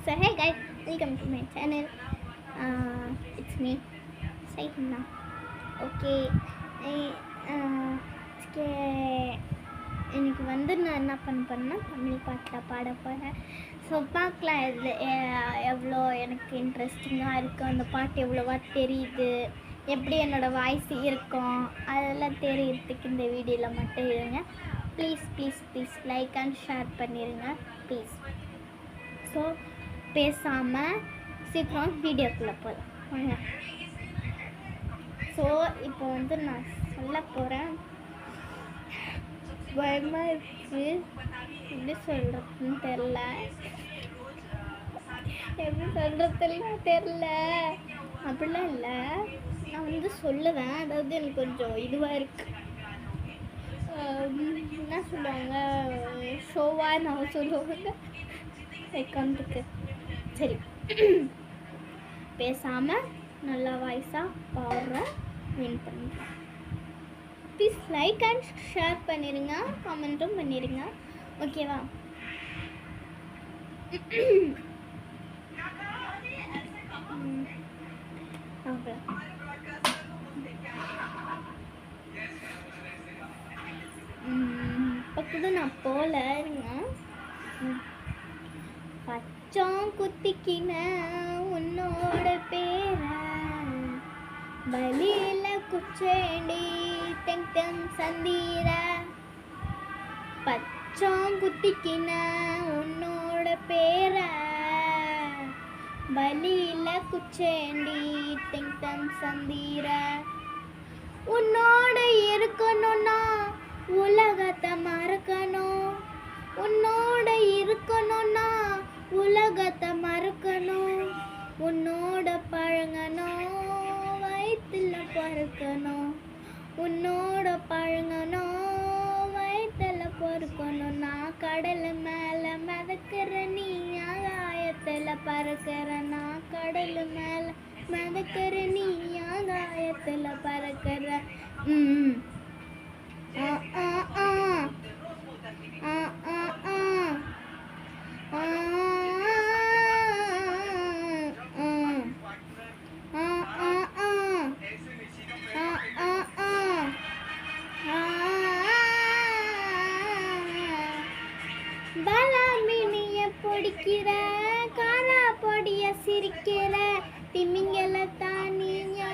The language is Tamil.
So hey guys, welcome to my channel. It's me, Saitana. Okay, இன்னைக்கு வந்து நான் என்ன பண்ண போறேன்னா தமிழ் பாட்டில் பாட போகிறேன். ஸோ பார்க்கலாம் இதில் எவ்வளோ எனக்கு இன்ட்ரெஸ்டிங்காக இருக்குது, அந்த பாட்டு எவ்வளோவா தெரியுது, எப்படி என்னோடய வாய்ஸ் இருக்கும் அதெல்லாம் தெரியறதுக்கு இந்த வீடியோவில் மட்டும் இருங்க. Please please please like and share பண்ணிடுங்க ப்ளீஸ். ஸோ பேசாமல் சீக்கிரம் வீடியோக்குள்ளே போகலாம் வாங்க. ஸோ இப்போ வந்து நான் சொல்ல போகிறேன். பயமாக இருக்குது, எப்படி சொல்கிறதுன்னு தெரில, அப்படிலாம் இல்லை. நான் வந்து சொல்லுவேன், அதாவது எனக்கு கொஞ்சம் இதுவாக இருக்குது, என்ன சொல்லுவாங்க, ஷோவாக நான் சொல்லுவாங்க வைக்கிறதுக்கு. சரி, பேசாமல் நல்லா வாய்ஸாக பாடுறோம், வின் பண்ணுறோம். ப்ளீஸ் லைக் அண்ட் ஷேர் பண்ணிடுங்க, கமெண்ட்டும் பண்ணிடுங்க, ஓகேவா? இப்போ கூட நான் போல இருங்க. பச்சம் குத்திக்கின உன்னோட பேர பலியில குச்சேண்டி தெங் தெங் சந்தீர. பச்சம் குத்திக்கின உன்னோட பேர பலியில குச்சேண்டி தெங் தெங் சந்தீர. உன்னோட இருக்கணும்னா உலகத்தை மறக்கணும், உன்னோட இருக்கணும்னா உலகத்தை மறக்கணும், உன்னோட பழங்கணும் வயிற்றுல பறக்கணும், உன்னோட பழங்கணும் வயிற்றுல பொறுக்கணும். நான் கடல் மேலே மிதக்கிற நீ ஆகாயத்தில் பறக்கிற, நான் கடல் மேலே மிதக்கிற நீ ஆகாயத்தில் பறக்கிற. பலாமினிய பொடிக்கிற, காரா பொடிய சிரிக்கிற, திமிங்கல தானியா